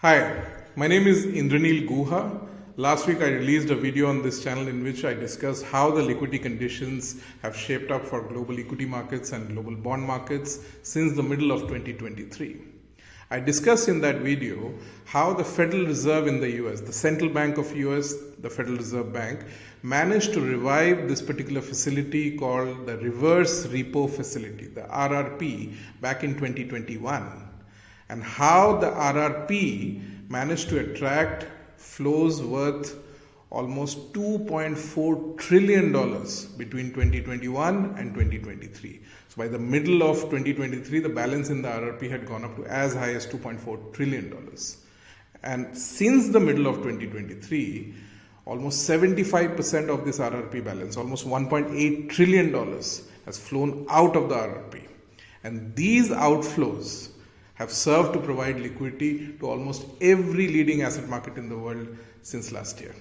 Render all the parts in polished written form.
Hi, my name is Indranil Guha. Last week I released a video on this channel in which I discussed how the liquidity conditions have shaped up for global equity markets and global bond markets since the middle of 2023. I discussed in that video how the Federal Reserve in the US, the Central Bank of US, the Federal Reserve Bank, managed to revive this particular facility called the Reverse Repo Facility, the RRP, back in 2021. And how the RRP managed to attract flows worth almost $2.4 trillion between 2021 and 2023. So by the middle of 2023, the balance in the RRP had gone up to as high as $2.4 trillion. And since the middle of 2023, almost 75% of this RRP balance, almost $1.8 trillion, has flown out of the RRP. And these outflows have served to provide liquidity to almost every leading asset market in the world since last year.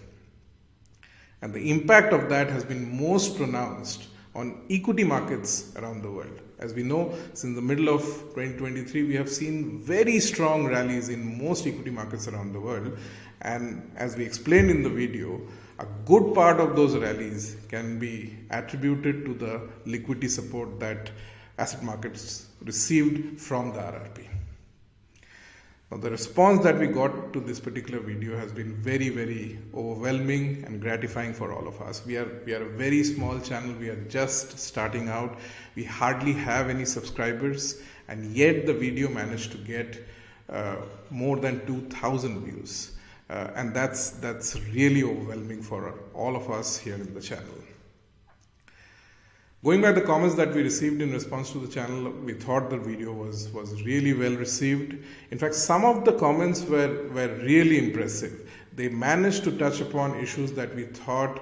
And the impact of that has been most pronounced on equity markets around the world. As we know, since the middle of 2023, we have seen very strong rallies in most equity markets around the world. And as we explained in the video, a good part of those rallies can be attributed to the liquidity support that asset markets received from the RRP. Now, the response that we got to this particular video has been very, very overwhelming and gratifying for all of us. We are a very small channel. We are just starting out. We hardly have any subscribers, and yet the video managed to get more than 2,000 views. And that's really overwhelming for all of us here in the channel. Going by the comments that we received in response to the channel, we thought the video was really well received. In fact, some of the comments were really impressive. They managed to touch upon issues that we thought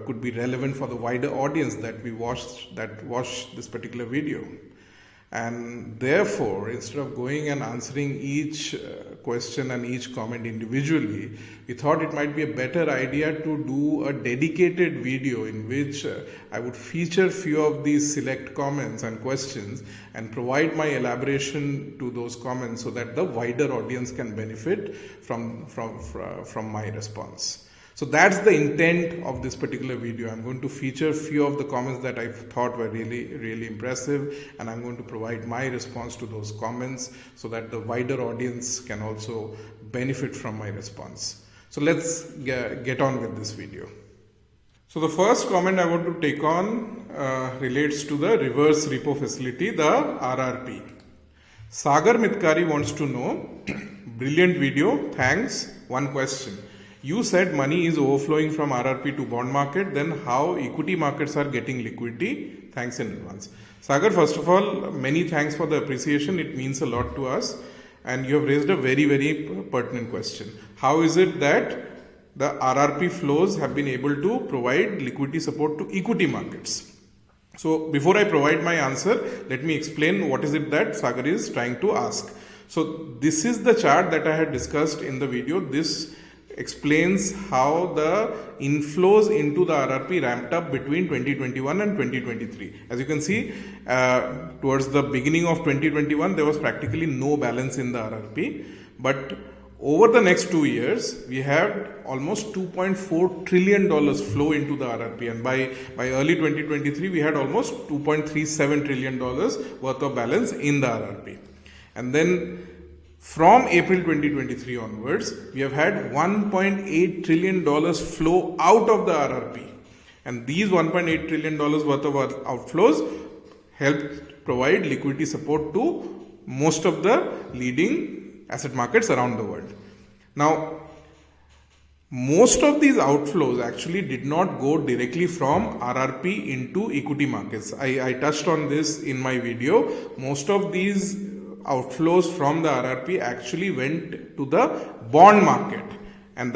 could be relevant for the wider audience that watched this particular video. And therefore, instead of going and answering each question and each comment individually, we thought it might be a better idea to do a dedicated video in which I would feature few of these select comments and questions and provide my elaboration to those comments so that the wider audience can benefit from my response. So that's the intent of this particular video. I'm going to feature few of the comments that I thought were really impressive, and I'm going to provide my response to those comments so that the wider audience can also benefit from my response. So let's get on with this video. So the first comment I want to take on relates to the reverse repo facility, the RRP. Sagar Mitkari wants to know, brilliant video, thanks. One question. You said money is overflowing from RRP to bond market, then how equity markets are getting liquidity? Thanks in advance. Sagar, first of all, many thanks for the appreciation. It means a lot to us. And you have raised a very pertinent question. How is it that the RRP flows have been able to provide liquidity support to equity markets? So before I provide my answer, let me explain what is it that Sagar is trying to ask. So this is the chart that I had discussed in the video. This explains how the inflows into the RRP ramped up between 2021 and 2023. As you can see, towards the beginning of 2021, there was practically no balance in the RRP. But over the next 2 years, we had almost $2.4 trillion flow into the RRP. And by early 2023, we had almost $2.37 trillion worth of balance in the RRP. And then from April 2023 onwards, we have had $1.8 trillion flow out of the RRP. And these $1.8 trillion worth of outflows helped provide liquidity support to most of the leading asset markets around the world. Now, most of these outflows actually did not go directly from RRP into equity markets. I touched on this in my video. Most of these outflows from the RRP actually went to the bond market, and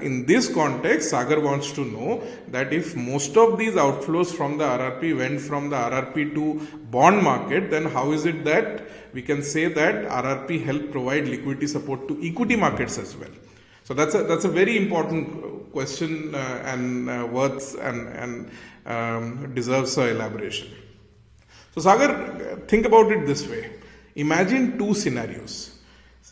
in this context, Sagar wants to know that if most of these outflows from the RRP went from the RRP to bond market, then how is it that we can say that RRP helped provide liquidity support to equity markets as well? So that's a very important question and worth and deserves an elaboration. So Sagar, think about it this way. Imagine two scenarios.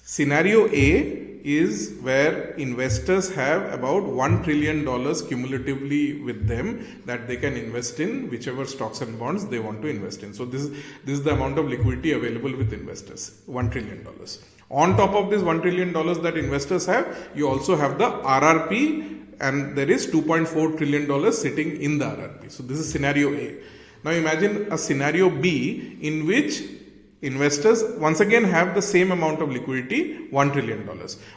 Scenario A is where investors have about $1 trillion cumulatively with them that they can invest in whichever stocks and bonds they want to invest in. So this is the amount of liquidity available with investors, $1 trillion. On top of this $1 trillion that investors have, you also have the RRP, and there is $2.4 trillion sitting in the RRP. So this is scenario A. Now imagine a scenario B in which investors once again have the same amount of liquidity, $1 trillion.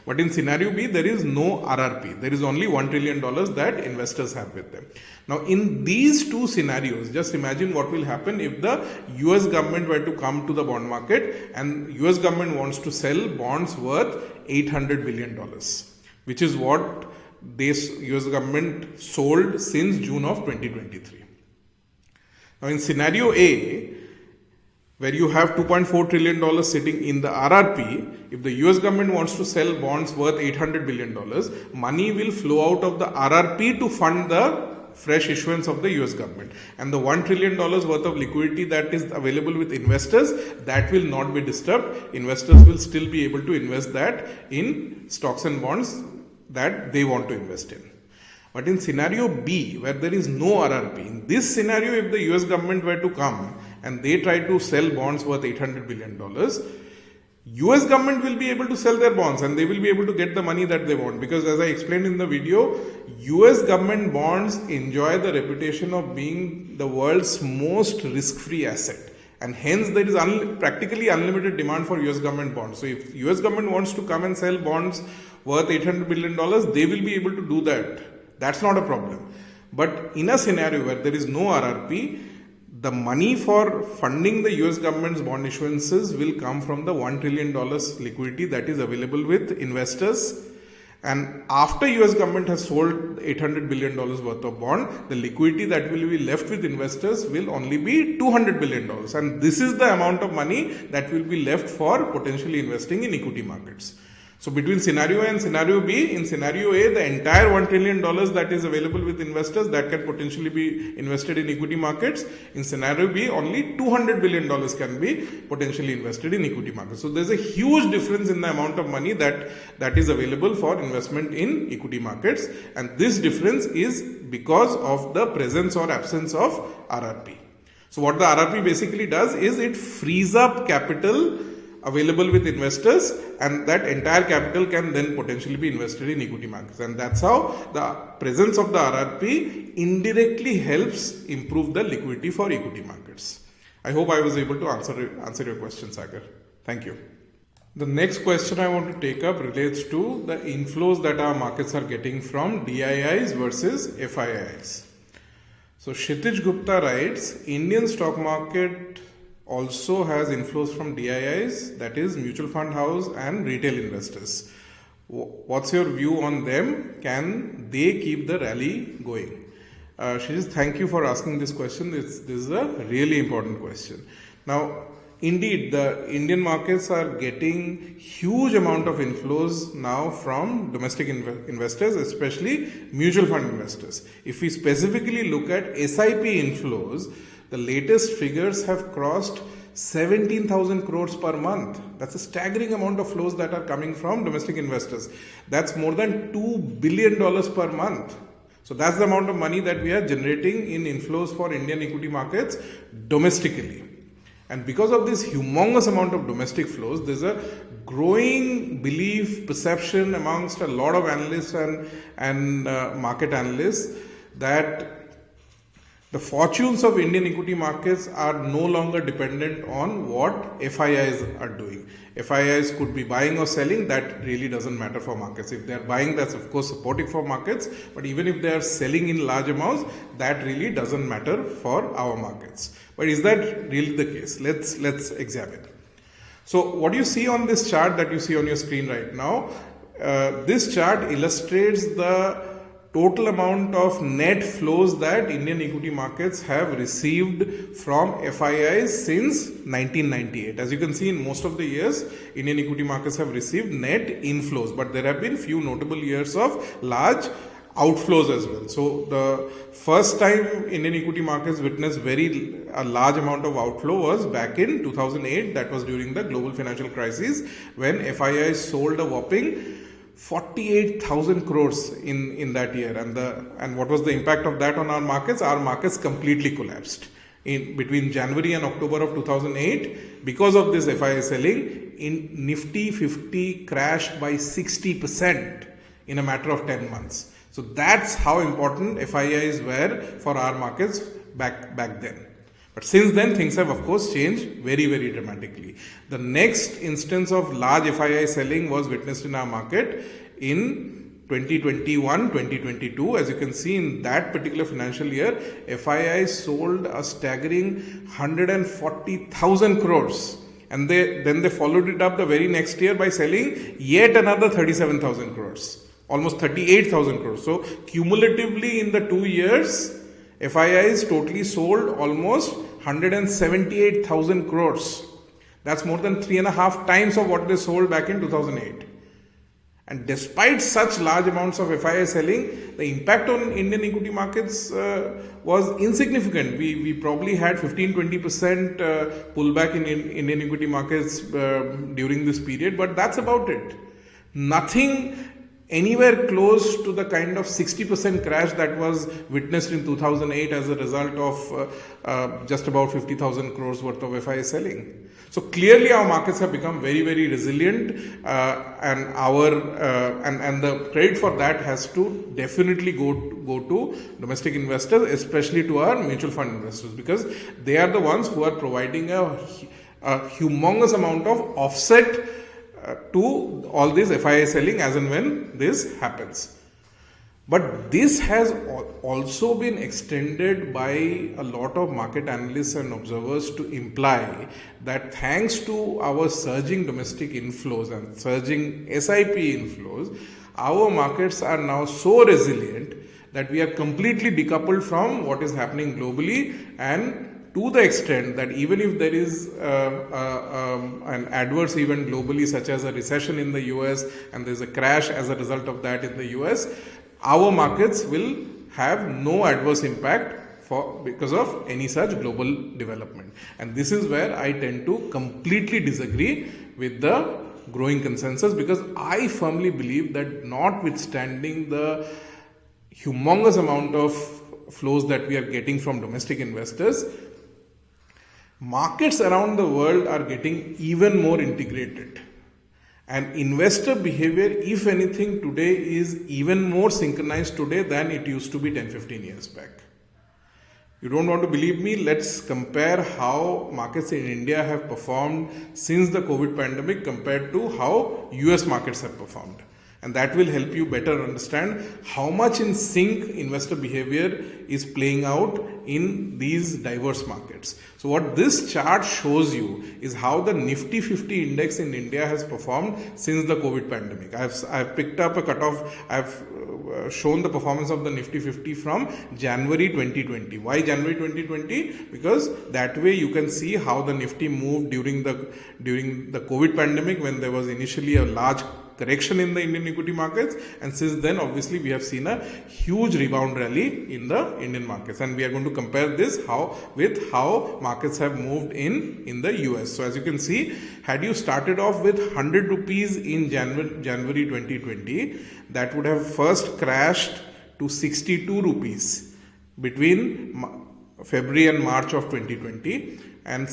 But in scenario B, there is no RRP. There is only $1 trillion that investors have with them. Now, in these two scenarios, just imagine what will happen if the US government were to come to the bond market and US government wants to sell bonds worth $800 billion, which is what this US government sold since June of 2023. Now, in scenario A, where you have $2.4 trillion sitting in the RRP, if the US government wants to sell bonds worth $800 billion, money will flow out of the RRP to fund the fresh issuance of the US government. And the $1 trillion worth of liquidity that is available with investors, that will not be disturbed. Investors will still be able to invest that in stocks and bonds that they want to invest in. But in scenario B, where there is no RRP, in this scenario, if the US government were to come and they try to sell bonds worth $800 billion, US government will be able to sell their bonds and they will be able to get the money that they want. Because as I explained in the video, US government bonds enjoy the reputation of being the world's most risk-free asset. And hence there is practically unlimited demand for US government bonds. So if US government wants to come and sell bonds worth $800 billion, they will be able to do that. That's not a problem. But in a scenario where there is no RRP, the money for funding the US government's bond issuances will come from the $1 trillion liquidity that is available with investors. And after US government has sold $800 billion worth of bond, the liquidity that will be left with investors will only be $200 billion. And this is the amount of money that will be left for potentially investing in equity markets. So between scenario A and scenario B, in scenario A, the entire $1 trillion that is available with investors that can potentially be invested in equity markets. In scenario B, only $200 billion can be potentially invested in equity markets. So there's a huge difference in the amount of money that is available for investment in equity markets. And this difference is because of the presence or absence of RRP. So what the RRP basically does is it frees up capital available with investors, and that entire capital can then potentially be invested in equity markets. And that's how the presence of the RRP indirectly helps improve the liquidity for equity markets. I hope I was able to answer your question, Sagar. Thank you. The next question I want to take up relates to the inflows that our markets are getting from DIIs versus FIIs. So Kshitij Gupta writes, Indian stock market also has inflows from DIIs, that is mutual fund house and retail investors. What's your view on them? Can they keep the rally going? Kshitij, thank you for asking this question. This is a really important question. Now, indeed, the Indian markets are getting huge amount of inflows now from domestic investors, especially mutual fund investors. If we specifically look at SIP inflows, the latest figures have crossed 17,000 crores per month. That's a staggering amount of flows that are coming from domestic investors. That's more than $2 billion per month. So that's the amount of money that we are generating in inflows for Indian equity markets domestically. And because of this humongous amount of domestic flows, there's a growing belief, perception amongst a lot of analysts and market analysts that the fortunes of Indian equity markets are no longer dependent on what FIIs are doing. FIIs could be buying or selling, that really doesn't matter for markets. If they are buying, that's of course supportive for markets, but even if they are selling in large amounts, that really doesn't matter for our markets. But is that really the case? Let's examine. So what you see on this chart that you see on your screen right now, this chart illustrates the total amount of net flows that Indian equity markets have received from FIIs since 1998. As you can see, in most of the years, Indian equity markets have received net inflows, but there have been few notable years of large outflows as well. So the first time Indian equity markets witnessed a large amount of outflow was back in 2008. That was during the global financial crisis, when FII sold a whopping 48,000 crores in that year. And what was the impact of that on our markets? Our markets completely collapsed. Between January and October of 2008, because of this FII selling, Nifty 50 crashed by 60% in a matter of 10 months. So that's how important FIIs were for our markets back then. But since then, things have of course changed very, very dramatically. The next instance of large FII selling was witnessed in our market in 2021-2022. As you can see, in that particular financial year, FII sold a staggering 140,000 crores. And then they followed it up the very next year by selling yet another 37,000 crores. Almost 38,000 crores. So cumulatively in the 2 years, FIIs totally sold almost 178,000 crores. That's more than 3.5 times of what they sold back in 2008. And despite such large amounts of FII selling, the impact on Indian equity markets was insignificant. We probably had 15-20% pullback in Indian equity markets during this period, but that's about it. Nothing anywhere close to the kind of 60% crash that was witnessed in 2008 as a result of just about 50,000 crores worth of FII selling. So clearly our markets have become very, very resilient, and the credit for that has to definitely go to domestic investors, especially to our mutual fund investors, because they are the ones who are providing a humongous amount of offset to all this FII selling as and when this happens. But this has also been extended by a lot of market analysts and observers to imply that thanks to our surging domestic inflows and surging SIP inflows, our markets are now so resilient that we are completely decoupled from what is happening globally, and to the extent that even if there is an adverse event globally, such as a recession in the US, and there's a crash as a result of that in the US, our markets will have no adverse impact because of any such global development. And this is where I tend to completely disagree with the growing consensus, because I firmly believe that notwithstanding the humongous amount of flows that we are getting from domestic investors, markets around the world are getting even more integrated. And investor behavior, if anything, today is even more synchronized today than it used to be 10-15 years back. You don't want to believe me? Let's compare how markets in India have performed since the COVID pandemic compared to how US markets have performed. And that will help you better understand how much in sync investor behavior is playing out in these diverse markets. So what this chart shows you is how the Nifty 50 index in India has performed since the COVID pandemic. I've picked up a cutoff. I've shown the performance of the Nifty 50 from January 2020. Why January 2020? Because that way you can see how the Nifty moved during the COVID pandemic, when there was initially a large correction in the Indian equity markets, and since then obviously we have seen a huge rebound rally in the Indian markets, and we are going to compare this with how markets have moved in the US. So as you can see, had you started off with 100 rupees in January 2020, that would have first crashed to 62 rupees between February and March of 2020, and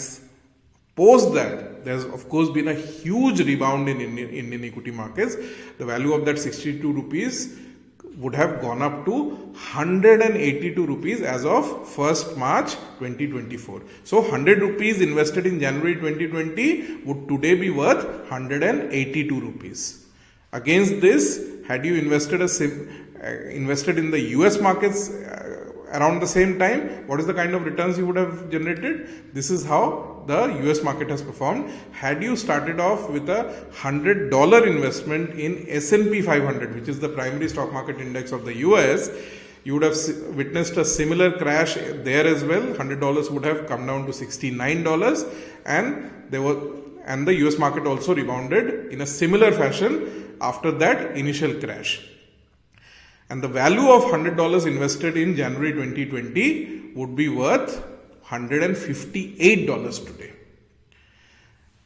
post that, there's of course been a huge rebound in Indian equity markets. The value of that 62 rupees would have gone up to 182 rupees as of 1st March 2024. So 100 rupees invested in January 2020 would today be worth 182 rupees. Against this, had you invested in the US markets around the same time, what is the kind of returns you would have generated? This is how the US market has performed. Had you started off with a $100 investment in S&P 500, which is the primary stock market index of the US, you would have witnessed a similar crash there as well. $100 would have come down to $69, and the US market also rebounded in a similar fashion after that initial crash. And the value of $100 invested in January 2020 would be worth $158 today.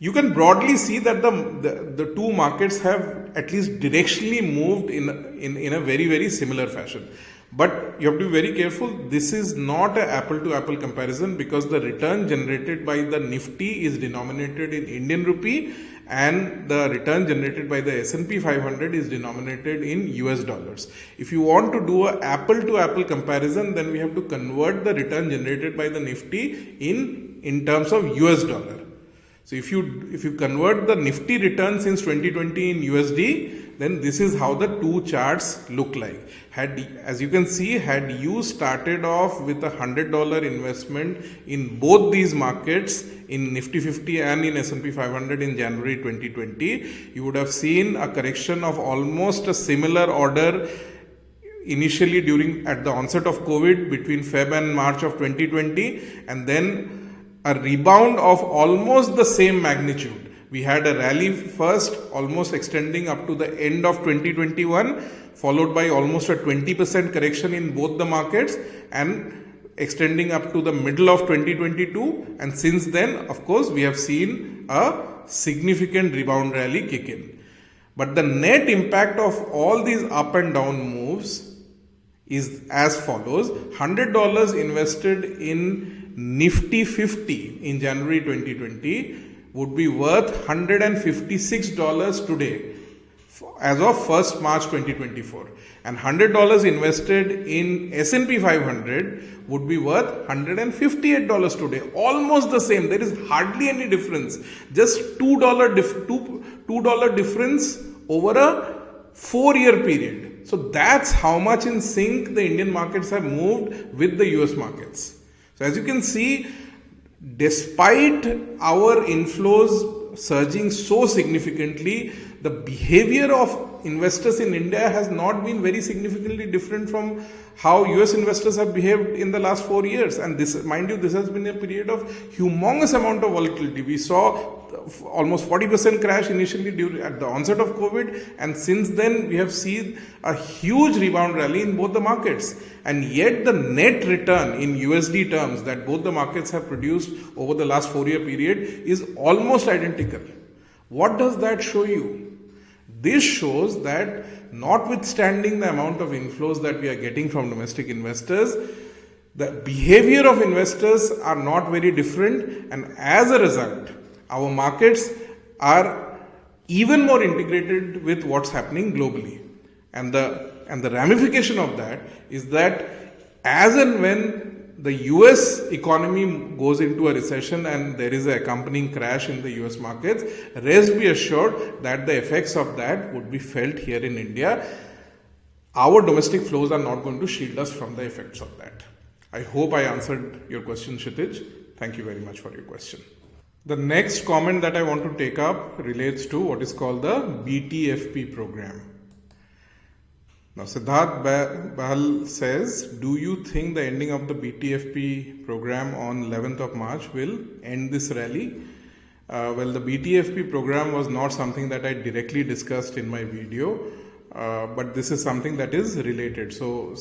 You can broadly see that the two markets have at least directionally moved in a very, very similar fashion. But you have to be very careful. This is not an apple-to-apple comparison, because the return generated by the Nifty is denominated in Indian rupee and the return generated by the S&P 500 is denominated in US dollars. If you want to do an apple-to-apple comparison, then we have to convert the return generated by the Nifty in terms of US dollar. So if you convert the Nifty return since 2020 in USD, then this is how the two charts look like. As you can see, had you started off with a $100 investment in both these markets, in Nifty 50 and in S&P 500 in January 2020, you would have seen a correction of almost a similar order initially at the onset of COVID between Feb and March of 2020, and then a rebound of almost the same magnitude. We had a rally first, almost extending up to the end of 2021, followed by almost a 20% correction in both the markets and extending up to the middle of 2022. And since then, of course, we have seen a significant rebound rally kick in. But the net impact of all these up and down moves is as follows. $100 invested in Nifty 50 in January 2020 would be worth $156 today as of 1st March 2024, and $100 invested in S&P 500 would be worth $158 today. Almost the same. There is hardly any difference. Just $2 difference over a 4-year period. So that's how much in sync the Indian markets have moved with the US markets. So as you can see, despite our inflows surging so significantly, the behavior of investors in India has not been very significantly different from how US investors have behaved in the last 4 years. And this, mind you, this has been a period of humongous amount of volatility. We saw almost 40% crash initially at the onset of COVID, and since then we have seen a huge rebound rally in both the markets. And yet the net return in USD terms that both the markets have produced over the last 4-year period is almost identical. What does that show you? This shows that notwithstanding the amount of inflows that we are getting from domestic investors, the behavior of investors are not very different, and as a result, our markets are even more integrated with what's happening globally. And the ramification of that is that as and when the US economy goes into a recession and there is an accompanying crash in the US markets, rest be assured that the effects of that would be felt here in India. Our domestic flows are not going to shield us from the effects of that. I hope I answered your question, Kshitij. Thank you very much for your question. The next comment that I want to take up relates to what is called the BTFP program. Now, Siddharth Bahal says, do you think the ending of the BTFP program on 11th of March will end this rally? Well, the BTFP program was not something that I directly discussed in my video, but this is something that is related. So,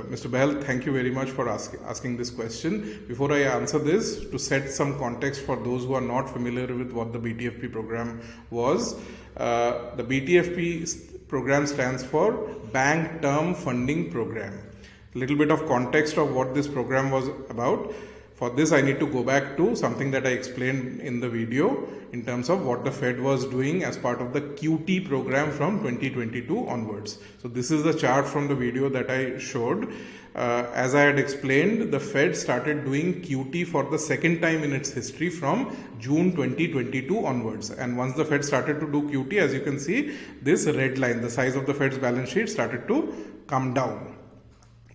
Mr. Bahal, thank you very much for asking this question. Before I answer this, to set some context for those who are not familiar with what the BTFP program was, the BTFP program stands for Bank Term Funding Program. A little bit of context of what this program was about. For this, I need to go back to something that I explained in the video in terms of what the Fed was doing as part of the QT program from 2022 onwards. So this is the chart from the video that I showed. As I had explained, the Fed started doing QT for the second time in its history from June 2022 onwards. And once the Fed started to do QT, as you can see, this red line, the size of the Fed's balance sheet started to come down.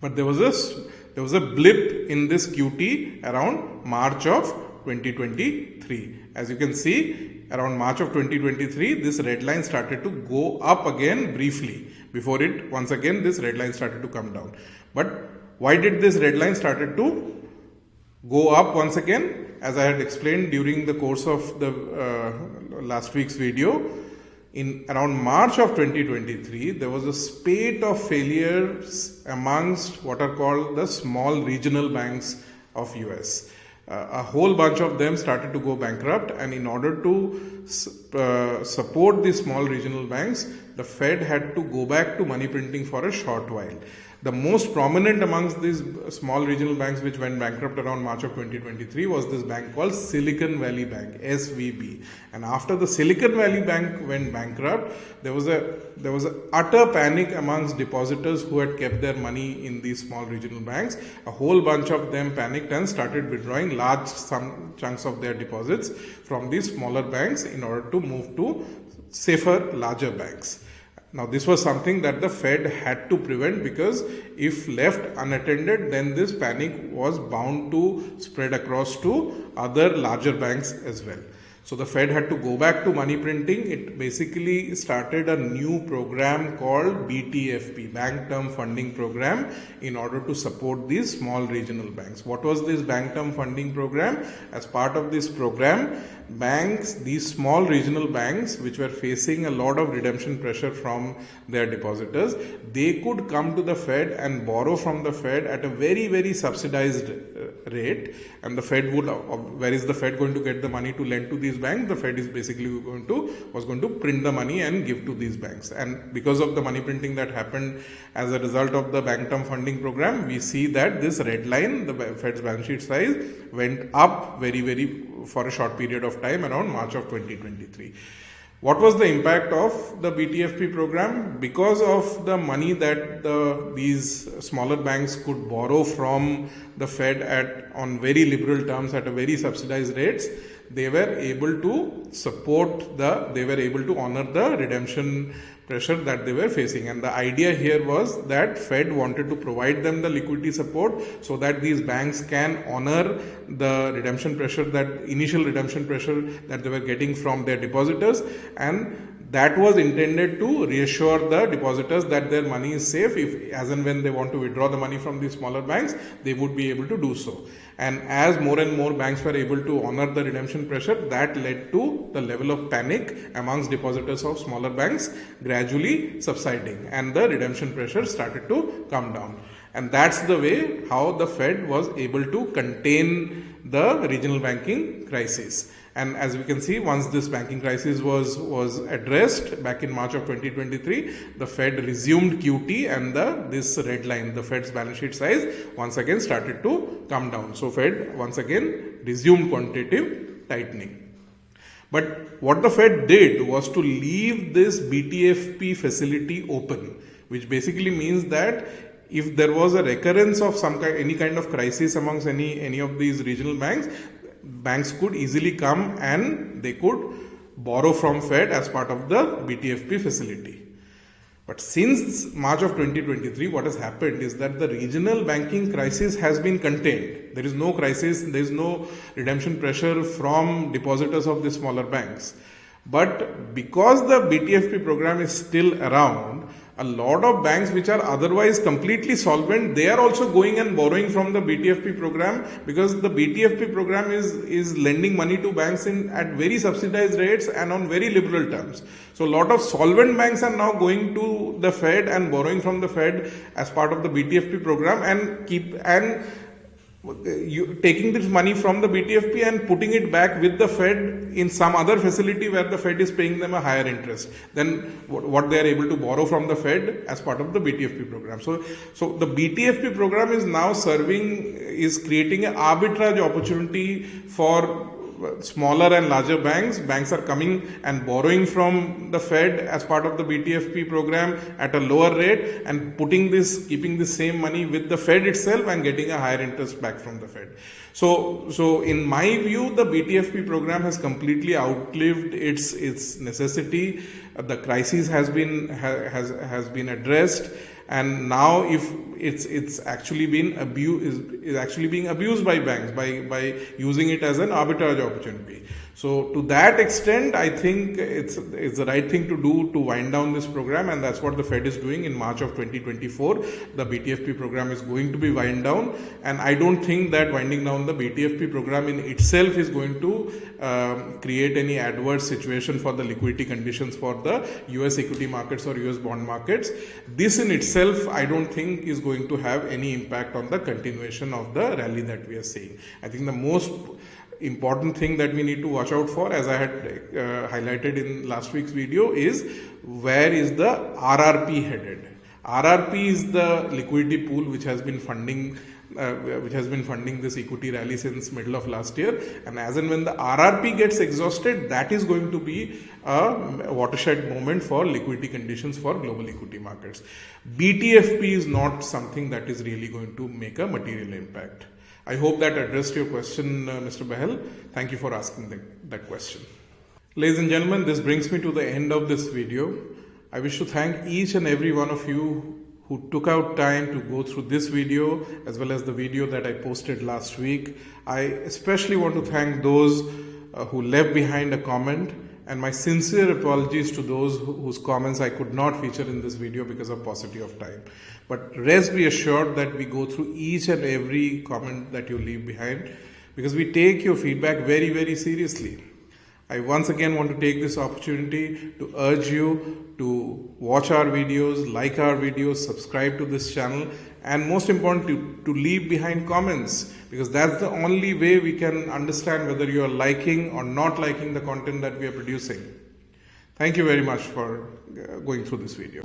But there was a blip in this QT around March of 2023. As you can see, around March of 2023, this red line started to go up again briefly. Before it, once again, this red line started to come down. But why did this red line started to go up once again? As I had explained during the course of the last week's video, in around March of 2023, there was a spate of failures amongst what are called the small regional banks of US. A whole bunch of them started to go bankrupt, and in order to support these small regional banks, the Fed had to go back to money printing for a short while. The most prominent amongst these small regional banks which went bankrupt around March of 2023 was this bank called Silicon Valley Bank, SVB. And after the Silicon Valley Bank went bankrupt, there was a utter panic amongst depositors who had kept their money in these small regional banks. A whole bunch of them panicked and started withdrawing large chunks of their deposits from these smaller banks in order to move to safer, larger banks. Now, this was something that the Fed had to prevent, because if left unattended, then this panic was bound to spread across to other larger banks as well. So the Fed had to go back to money printing. It basically started a new program called BTFP, Bank Term Funding Program, in order to support these small regional banks. What was this Bank Term Funding Program? As part of this program, banks, these small regional banks which were facing a lot of redemption pressure from their depositors, they could come to the Fed and borrow from the Fed at a very, very subsidized rate. And the Fed would, where is the Fed going to get the money to lend to these banks? The Fed is basically was going to print the money and give to these banks. And because of the money printing that happened as a result of the Bank Term Funding Program, we see that this red line, the Fed's balance sheet size, went up very for a short period of time around March of 2023. What was the impact of the BTFP program? Because of the money that these smaller banks could borrow from the Fed on very liberal terms at a very subsidized rates, they were able to honor the redemption pressure that they were facing. And the idea here was that Fed wanted to provide them the liquidity support so that these banks can honor the initial redemption pressure that they were getting from their depositors, and that was intended to reassure the depositors that their money is safe. If as and when they want to withdraw the money from these smaller banks, they would be able to do so. And as more and more banks were able to honor the redemption pressure, that led to the level of panic amongst depositors of smaller banks gradually subsiding, and the redemption pressure started to come down. And that's the way how the Fed was able to contain the regional banking crisis. And as we can see, once this banking crisis was addressed back in March of 2023, the Fed resumed QT, and this red line, the Fed's balance sheet size, once again started to come down. So Fed once again resumed quantitative tightening. But what the Fed did was to leave this BTFP facility open, which basically means that if there was a recurrence of any kind of crisis amongst any of these regional banks could easily come and they could borrow from Fed as part of the BTFP facility. But since March of 2023, what has happened is that the regional banking crisis has been contained. There is no crisis, there is no redemption pressure from depositors of the smaller banks. But because the BTFP program is still around, a lot of banks which are otherwise completely solvent, they are also going and borrowing from the BTFP program, because the BTFP program is lending money to banks at very subsidized rates and on very liberal terms. So a lot of solvent banks are now going to the Fed and borrowing from the Fed as part of the BTFP program, and taking this money from the BTFP and putting it back with the Fed in some other facility where the Fed is paying them a higher interest than what they are able to borrow from the Fed as part of the BTFP program. So the BTFP program is now creating an arbitrage opportunity for smaller and larger banks. Banks are coming and borrowing from the Fed as part of the BTFP program at a lower rate and keeping this same money with the Fed itself and getting a higher interest back from the Fed. So in my view, the BTFP program has completely outlived its necessity. The crisis has been addressed, and now if it's actually being abused by banks by using it as an arbitrage opportunity. So to that extent, I think it's the right thing to do to wind down this program, and that's what the Fed is doing. In March of 2024. The BTFP program is going to be wind down, and I don't think that winding down the BTFP program in itself is going to create any adverse situation for the liquidity conditions for the US equity markets or US bond markets. This in itself, I don't think is going to have any impact on the continuation of the rally that we are seeing. I think the most important thing that we need to watch out for, as I had highlighted in last week's video, is where is the RRP headed. RRP is the liquidity pool which has been funding this equity rally since middle of last year, and as and when the RRP gets exhausted, that is going to be a watershed moment for liquidity conditions for global equity markets. BTFP is not something that is really going to make a material impact. I hope that addressed your question, Mr. Bahel. Thank you for asking that question. Ladies and gentlemen, this brings me to the end of this video. I wish to thank each and every one of you who took out time to go through this video as well as the video that I posted last week. I especially want to thank those who left behind a comment, and my sincere apologies to those whose comments I could not feature in this video because of paucity of time. But rest be assured that we go through each and every comment that you leave behind, because we take your feedback very, very seriously. I once again want to take this opportunity to urge you to watch our videos, like our videos, subscribe to this channel, and most importantly, to leave behind comments, because that's the only way we can understand whether you are liking or not liking the content that we are producing. Thank you very much for going through this video.